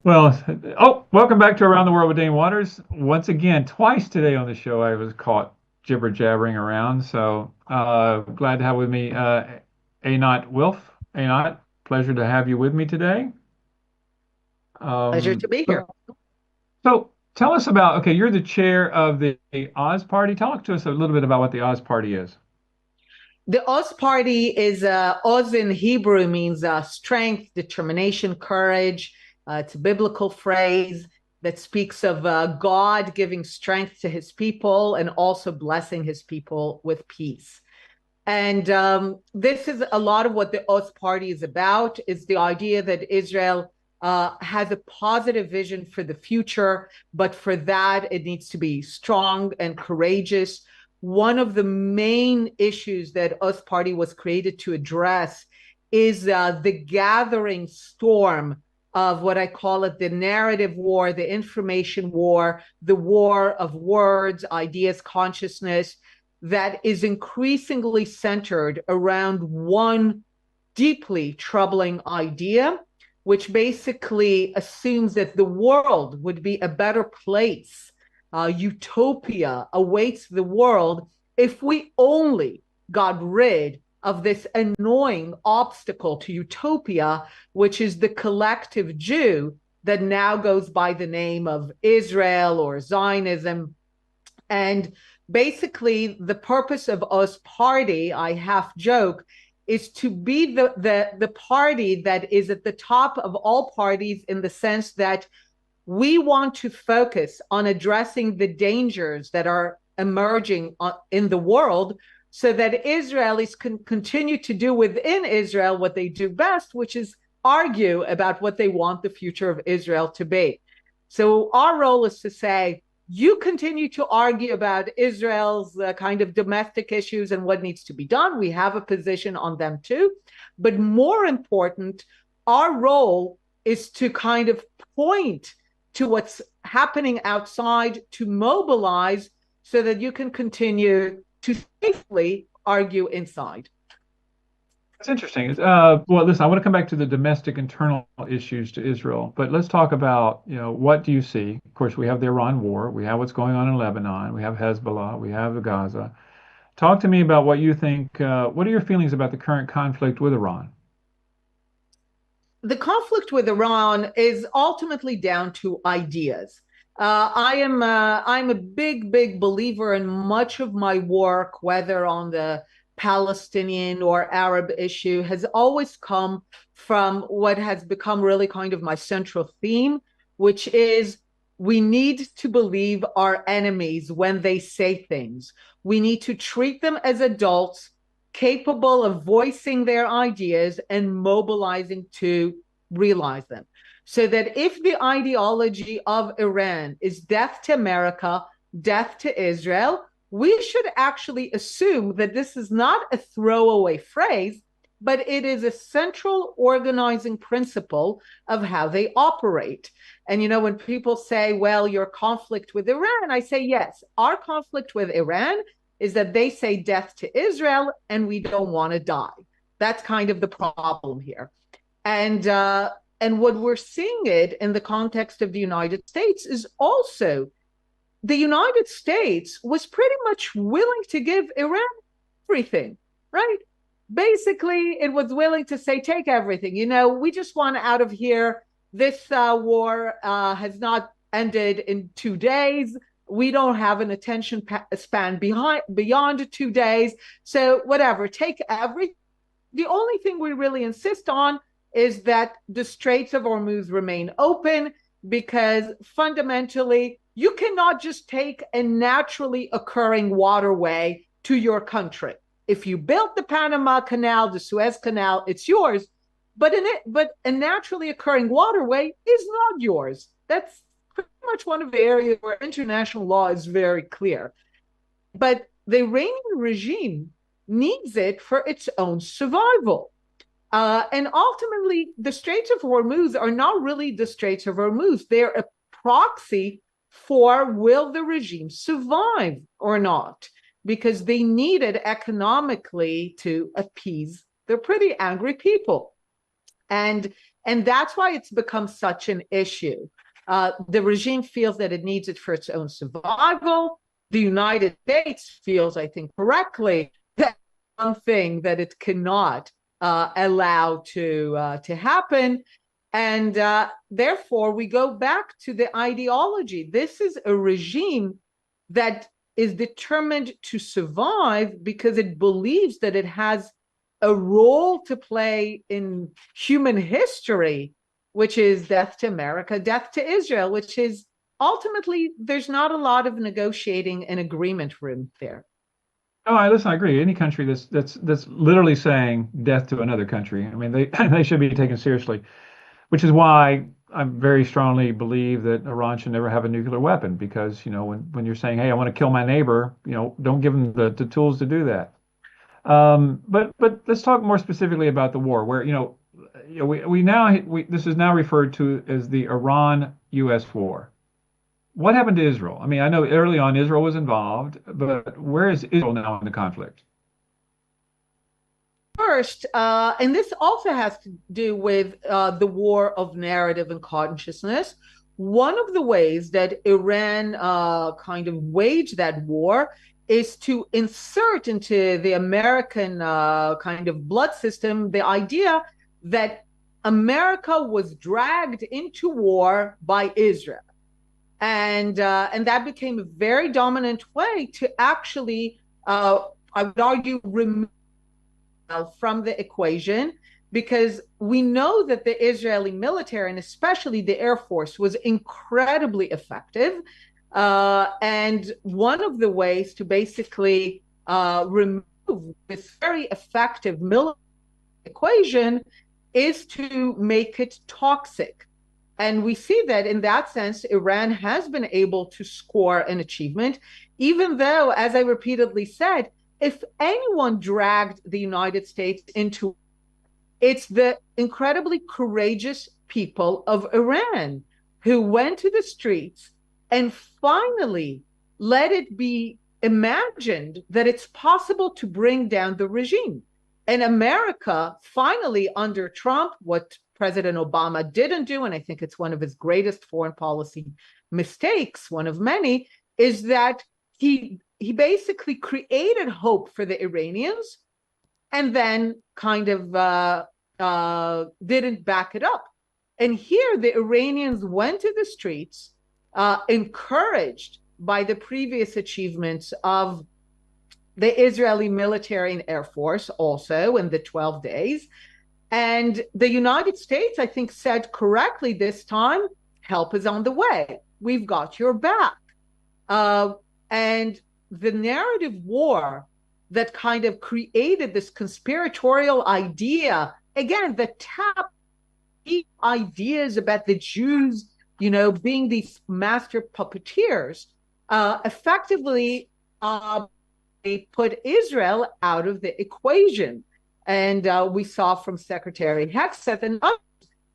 Well, welcome back to Around the World with Dane Waters. Once again, twice today on the show, I was caught jibber jabbering around. So glad to have with me Einat Wilf. Einat, pleasure to have you with me today. Pleasure to be So, here. so tell us about, okay, you're the chair of the Oz Party. Talk to us a little bit about what the Oz Party is. The Oz Party is Oz in Hebrew means strength, determination, courage. It's a biblical phrase that speaks of God giving strength to his people and also blessing his people with peace. And this is a lot of what the Oz Party is about, is the idea that Israel has a positive vision for the future, but for that, it needs to be strong and courageous. One of the main issues that Oz Party was created to address is the gathering storm of what I call it the narrative war, the information war, the war of words, ideas, consciousness, that is increasingly centered around one deeply troubling idea, which basically assumes that the world would be a better place. Utopia awaits the world if we only got rid of this annoying obstacle to utopia, which is the collective Jew that now goes by the name of Israel or Zionism. And basically, the purpose of us party, I half joke, is to be the party that is at the top of all parties in the sense that we want to focus on addressing the dangers that are emerging in the world so that Israelis can continue to do within Israel what they do best, which is argue about what they want the future of Israel to be. So our role is to say, you continue to argue about Israel's kind of domestic issues and what needs to be done. We have a position on them too. But more important, our role is to kind of point to what's happening outside, to mobilize so that you can continue to safely argue inside. That's interesting. Well, listen, I want to come back to the domestic internal issues to Israel, but let's talk about, what do you see? Of course, we have the Iran war, we have what's going on in Lebanon, we have Hezbollah, we have the Gaza. Talk to me about what you think. What are your feelings about the current conflict with Iran? The conflict with Iran is ultimately down to ideas. I'm a big believer in much of my work, whether on the Palestinian or Arab issue, has always come from what has become really kind of my central theme, which is we need to believe our enemies when they say things. We need to treat them as adults capable of voicing their ideas and mobilizing to realize them. So that if the ideology of Iran is death to America, death to Israel, we should actually assume that this is not a throwaway phrase, but it is a central organizing principle of how they operate. And, when people say, well, your conflict with Iran, I say, yes, our conflict with Iran is that they say death to Israel and we don't want to die. That's kind of the problem here. And what we're seeing it in the context of the United States is also the United States was pretty much willing to give Iran everything, right? Basically, it was willing to say, take everything. We just want out of here. This war has not ended in 2 days. We don't have an attention span beyond 2 days. So, whatever, take everything. The only thing we really insist on is that the Straits of Hormuz remain open because fundamentally, you cannot just take a naturally occurring waterway to your country. If you built the Panama Canal, the Suez Canal, it's yours. But a naturally occurring waterway is not yours. That's pretty much one of the areas where international law is very clear. But the Iranian regime needs it for its own survival. And ultimately, the Straits of Hormuz are not really the Straits of Hormuz. They're a proxy for will the regime survive or not, because they need it economically to appease their pretty angry people. And And that's why it's become such an issue. The regime feels that it needs it for its own survival. The United States feels, I think, correctly, that one thing that it cannot allow to happen. And therefore, we go back to the ideology. This is a regime that is determined to survive because it believes that it has a role to play in human history, which is death to America, death to Israel, which is ultimately, there's not a lot of negotiating and agreement room there. Oh, listen, I agree. Any country that's literally saying death to another country, I mean, they they should be taken seriously, which is why I very strongly believe that Iran should never have a nuclear weapon because, when you're saying, hey, I want to kill my neighbor, don't give them the tools to do that. But let's talk more specifically about the war, where we this is now referred to as the Iran-U.S. war. What happened to Israel? I mean, I know early on Israel was involved, but where is Israel now in the conflict? First, and this also has to do with the war of narrative and consciousness. One of the ways that Iran kind of waged that war is to insert into the American kind of blood system the idea that America was dragged into war by Israel. And that became a very dominant way to actually, I would argue, remove from the equation, because we know that the Israeli military and especially the Air Force was incredibly effective. And one of the ways to basically remove this very effective military equation is to make it toxic. And we see that in that sense, Iran has been able to score an achievement, even though, as I repeatedly said, if anyone dragged the United States into, it's the incredibly courageous people of Iran who went to the streets and finally let it be imagined that it's possible to bring down the regime. And America finally, under Trump, what President Obama didn't do, and I think it's one of his greatest foreign policy mistakes, one of many, is that he basically created hope for the Iranians and then kind of didn't back it up. And here the Iranians went to the streets, encouraged by the previous achievements of the Israeli military and Air Force also in the 12 days. And the United States, I think, said correctly this time, help is on the way. We've got your back. And the narrative war that kind of created this conspiratorial idea, again, the top ideas about the Jews, being these master puppeteers, effectively they put Israel out of the equation. And we saw from Secretary Hegseth and others,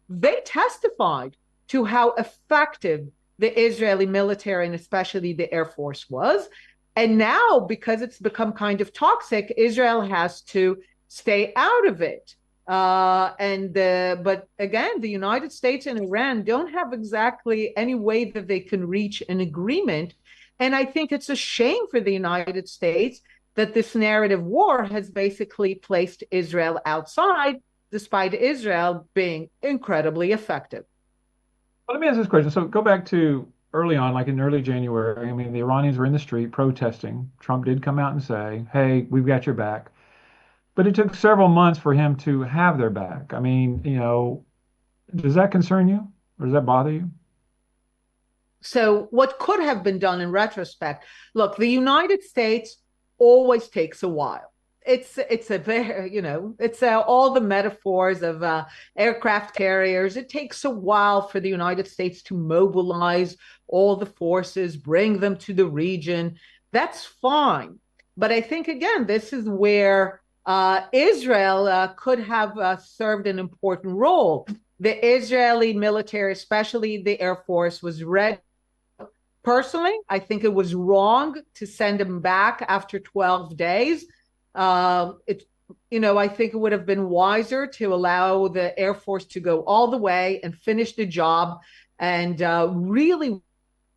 they testified to how effective the Israeli military and especially the Air Force was. And now, because it's become kind of toxic, Israel has to stay out of it. But again, the United States and Iran don't have exactly any way that they can reach an agreement. And I think it's a shame for the United States that this narrative war has basically placed Israel outside, despite Israel being incredibly effective. Well, let me ask this question. So go back to early on, like in early January. I mean, the Iranians were in the street protesting. Trump did come out and say, hey, we've got your back. But it took several months for him to have their back. I mean, does that concern you or does that bother you? So what could have been done in retrospect? Look, the United States always takes a while. It's a very, it's all the metaphors of aircraft carriers. It takes a while for the United States to mobilize all the forces, bring them to the region. That's fine. But I think, again, this is where Israel could have served an important role. The Israeli military, especially the Air Force, was ready. Personally, I think it was wrong to send them back after 12 days. I think it would have been wiser to allow the Air Force to go all the way and finish the job and really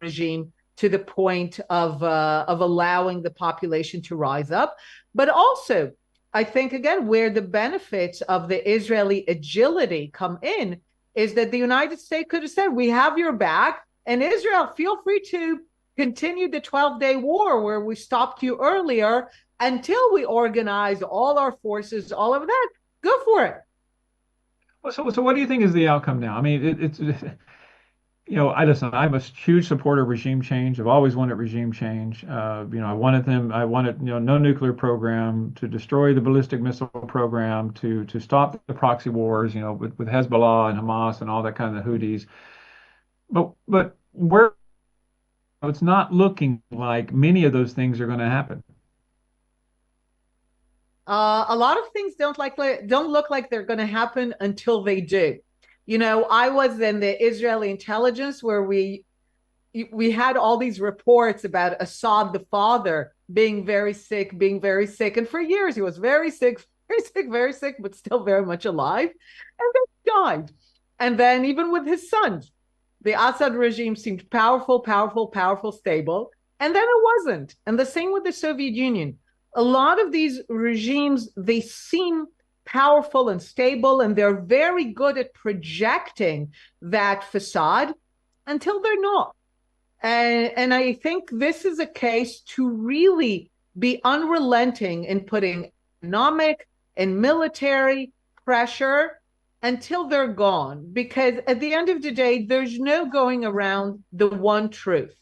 regime to the point of allowing the population to rise up. But also, I think again where the benefits of the Israeli agility come in is that the United States could have said, "We have your back, and Israel, feel free to continue the 12-day war where we stopped you earlier until we organize all our forces, all of that. Go for it." Well, so what do you think is the outcome now? I mean, I listen. I'm a huge supporter of regime change. I've always wanted regime change. I wanted, no nuclear program, to destroy the ballistic missile program, to stop the proxy wars, with Hezbollah and Hamas and all that kind of Houthis. But where it's not looking like many of those things are going to happen. A lot of things don't look like they're going to happen until they do. I was in the Israeli intelligence where we had all these reports about Assad the father being very sick, and for years he was very sick, very sick, very sick, but still very much alive, and then he died. And then even with his sons, the Assad regime seemed powerful, powerful, powerful, stable, and then it wasn't. And the same with the Soviet Union. A lot of these regimes, they seem powerful and stable, and they're very good at projecting that facade until they're not. And I think this is a case to really be unrelenting in putting economic and military pressure until they're gone. Because at the end of the day, there's no going around the one truth.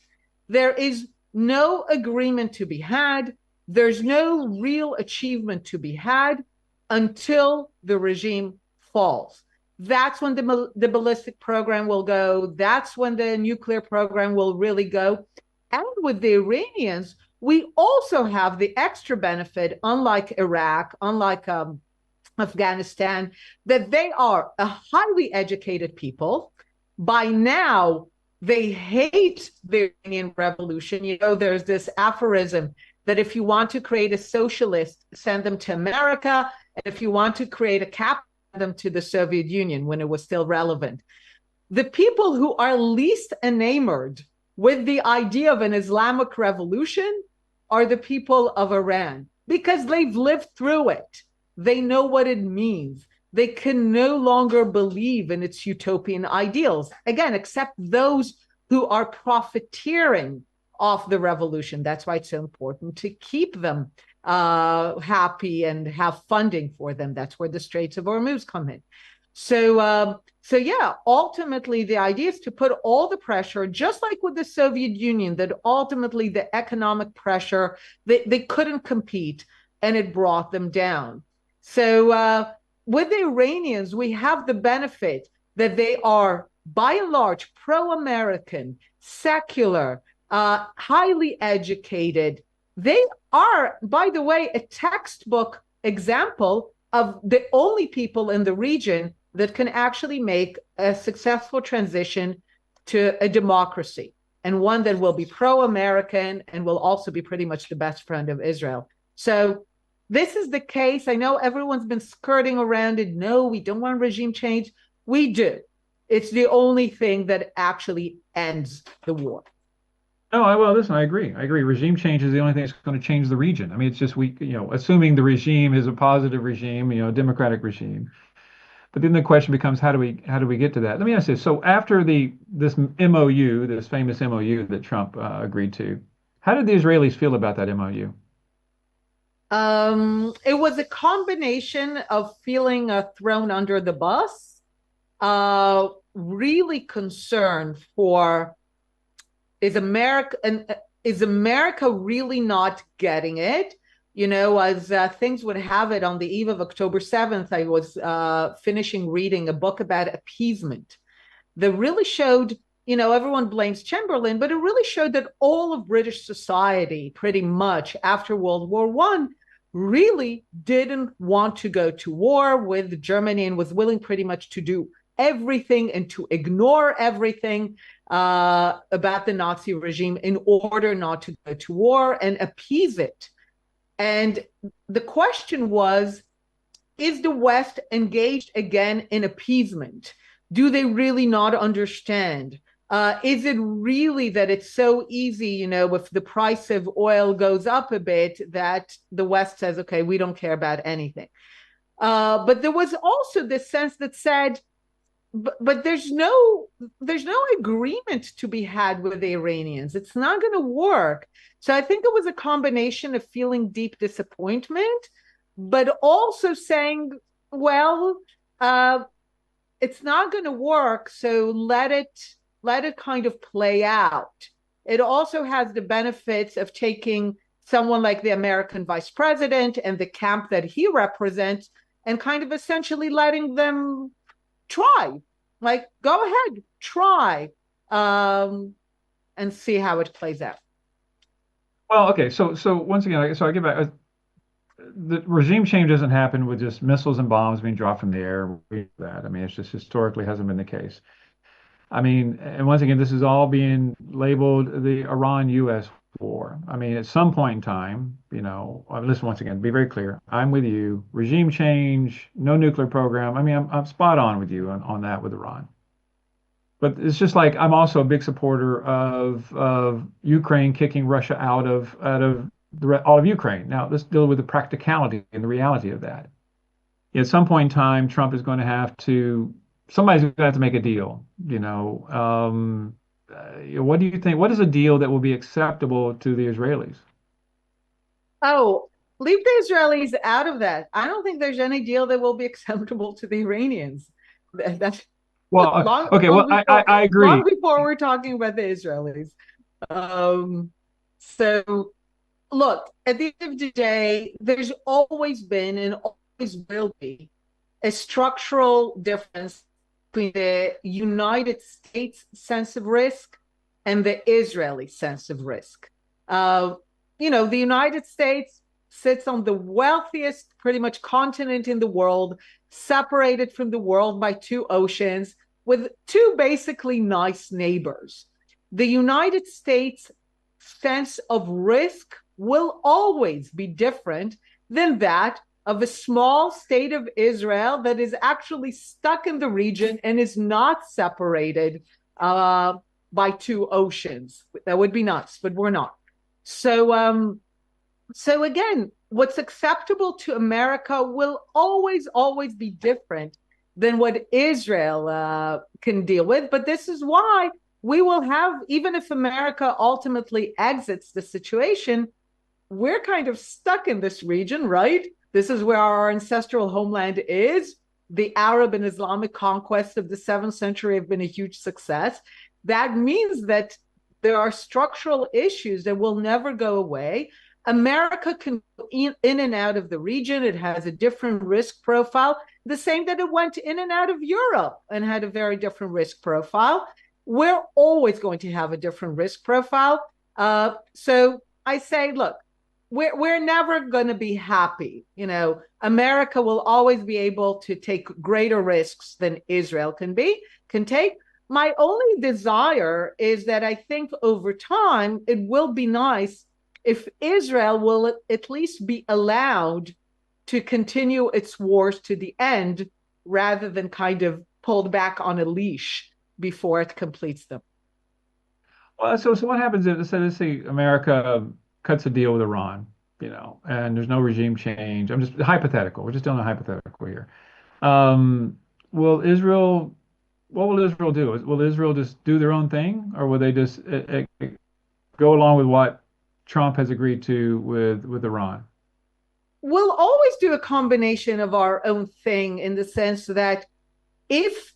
There is no agreement to be had. There's no real achievement to be had until the regime falls. That's when the ballistic program will go. That's when the nuclear program will really go. And with the Iranians, we also have the extra benefit, unlike Iraq, unlike Afghanistan, that they are a highly educated people. By now, they hate the Iranian revolution. There's this aphorism that if you want to create a socialist, send them to America. And if you want to create a capitalist, them to the Soviet Union when it was still relevant. The people who are least enamored with the idea of an Islamic revolution are the people of Iran, because they've lived through it. They know what it means. They can no longer believe in its utopian ideals, again, except those who are profiteering off the revolution. That's why it's so important to keep them happy and have funding for them. That's where the Straits of Hormuz come in. So yeah, ultimately the idea is to put all the pressure, just like with the Soviet Union, that ultimately the economic pressure, they couldn't compete, and it brought them down. So with the Iranians, we have the benefit that they are by and large pro-American, secular, highly educated. They are, by the way, a textbook example of the only people in the region that can actually make a successful transition to a democracy, and one that will be pro-American and will also be pretty much the best friend of Israel. So this is the case. I know everyone's been skirting around it. No, we don't want regime change. We do. It's the only thing that actually ends the war. No, well, listen, I agree. I agree. Regime change is the only thing that's going to change the region. I mean, it's just assuming the regime is a positive regime, a democratic regime. But then the question becomes, how do we get to that? Let me ask this. So after this MOU, this famous MOU that Trump agreed to, how did the Israelis feel about that MOU? It was a combination of feeling thrown under the bus, really concerned for is America really not getting it? As things would have it, on the eve of October 7th, I was finishing reading a book about appeasement that really showed, everyone blames Chamberlain, but it really showed that all of British society, pretty much after World War I, really didn't want to go to war with Germany, and was willing pretty much to do everything and to ignore everything about the Nazi regime in order not to go to war and appease it. And the question was, is the West engaged again in appeasement? Do they really not understand? Is it really that it's so easy, if the price of oil goes up a bit, that the West says, okay, we don't care about anything? But there was also this sense that said, but there's no agreement to be had with the Iranians. It's not going to work. So I think it was a combination of feeling deep disappointment, but also saying, well, uh, it's not going to work, so let it kind of play out. It also has the benefits of taking someone like the American vice president and the camp that he represents and kind of essentially letting them try. Like, go ahead, try, and see how it plays out. Well, okay. So once again, so I get back. The regime change doesn't happen with just missiles and bombs being dropped from the air. That I mean, it's just historically hasn't been the case. I mean, and once again, this is all being labeled the Iran-U.S. war. I mean, at some point in time, listen, once again, be very clear. I'm with you. Regime change, no nuclear program. I mean, I'm spot on with you on that with Iran. But it's just like I'm also a big supporter of Ukraine kicking Russia out of all of Ukraine. Now, let's deal with the practicality and the reality of that. At some point in time, Trump is going to have to, somebody's going to have to make a deal. What do you think? What is a deal that will be acceptable to the Israelis? Oh, leave the Israelis out of that. I don't think there's any deal that will be acceptable to the Iranians. That's Well, long, okay, well, long before I agree. long before we're talking about the Israelis. Um, so look, at the end of the day, there's always been and always will be a structural difference between the United States sense of risk and the Israeli sense of risk. Uh, the United States sits on the wealthiest, pretty much continent in the world, separated from the world by two oceans, with two basically nice neighbors. The United States sense of risk will always be different than that of a small state of Israel that is actually stuck in the region and is not separated by two oceans. That would be nice, but we're not. So again, what's acceptable to America will always be different than what Israel can deal with. But this is why we will have, even if America ultimately exits the situation, we're kind of stuck in this region, right? This is where our ancestral homeland is. The Arab and Islamic conquests of the 7th century have been a huge success. That means that there are structural issues that will never go away. America can go in and out of the region. It has a different risk profile, the same that it went in and out of Europe and had a very different risk profile. We're always going to have a different risk profile. So I say, look, we're never going to be happy. America will always be able to take greater risks than Israel can take. My only desire is that I think over time it will be nice if Israel will at least be allowed to continue its wars to the end rather than kind of pulled back on a leash before it completes them. Well, so what happens if, let's say America cuts a deal with Iran, and there's no regime change. I'm just hypothetical. We're just doing a hypothetical here. Um, will Israel, what will Israel do? Will Israel just do their own thing, or will they just go along with what Trump has agreed to with Iran? We'll always do a combination of our own thing in the sense that if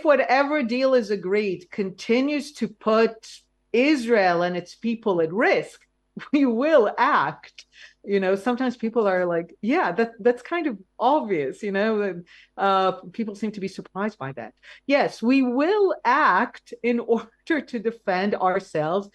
whatever deal is agreed continues to put Israel and its people at risk, we will act. Sometimes people are like, yeah, that's kind of obvious, people seem to be surprised by that. Yes, we will act in order to defend ourselves.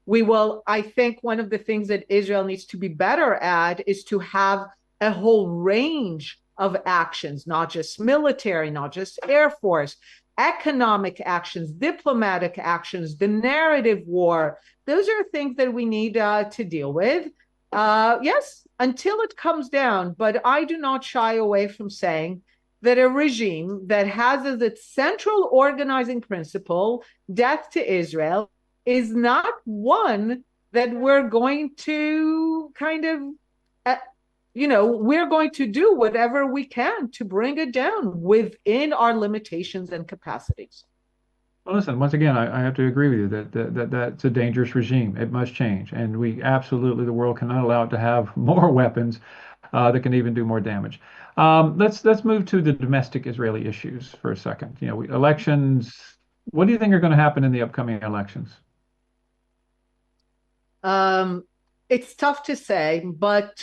We will, I think one of the things that Israel needs to be better at is to have a whole range of actions, not just military, not just Air Force, economic actions, diplomatic actions, the narrative war. Those are things that we need to deal with. Yes, until it comes down. But I do not shy away from saying that a regime that has as its central organizing principle death to Israel is not one that we're going to kind of, uh, we're going to do whatever we can to bring it down within our limitations and capacities. Well, listen, once again, I have to agree with you that's a dangerous regime. It must change, and we absolutely the world cannot allow it to have more weapons that can even do more damage. Let's move to the domestic Israeli issues for a second. Elections. What do you think are going to happen in the upcoming elections? Um, it's tough to say, but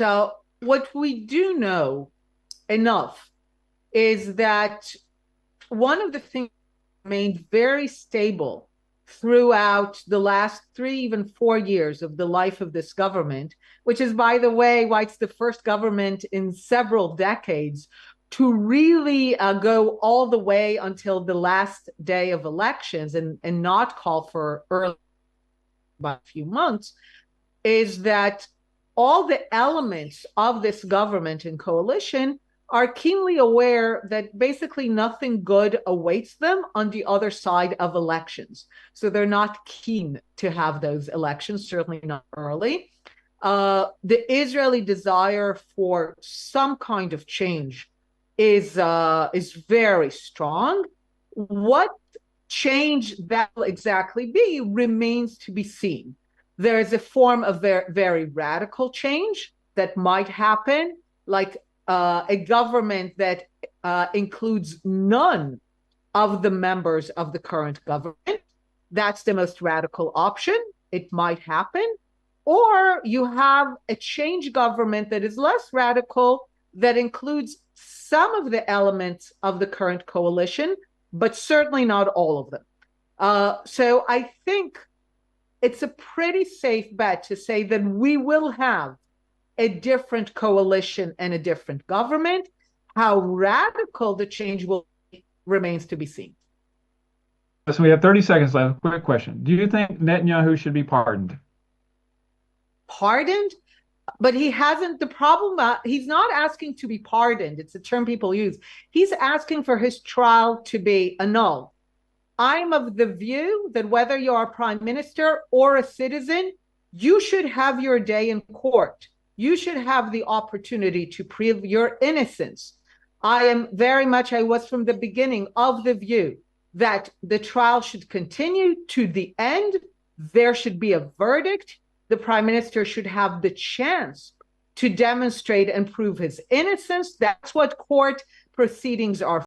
what we do know enough is that one of the things that remained very stable throughout the last 3, even 4 years of the life of this government, which is, by the way, why it's the first government in several decades to really go all the way until the last day of elections and not call for early by a few months, is that all the elements of this government and coalition are keenly aware that basically nothing good awaits them on the other side of elections. So they're not keen to have those elections, certainly not early. The Israeli desire for some kind of change is very strong. What change that will exactly be remains to be seen. There is a form of very radical change that might happen, like a government that includes none of the members of the current government. That's the most radical option. It might happen. Or you have a change government that is less radical, that includes some of the elements of the current coalition, but certainly not all of them. So I think it's a pretty safe bet to say that we will have a different coalition and a different government. How radical the change will be remains to be seen. So we have 30 seconds left. Quick question. Do you think Netanyahu should be pardoned? Pardoned? But he hasn't. The problem, he's not asking to be pardoned. It's a term people use. He's asking for his trial to be annulled. I'm of the view that whether you're a prime minister or a citizen, you should have your day in court. You should have the opportunity to prove your innocence. I was from the beginning of the view that the trial should continue to the end. There should be a verdict. The prime minister should have the chance to demonstrate and prove his innocence. That's what court proceedings are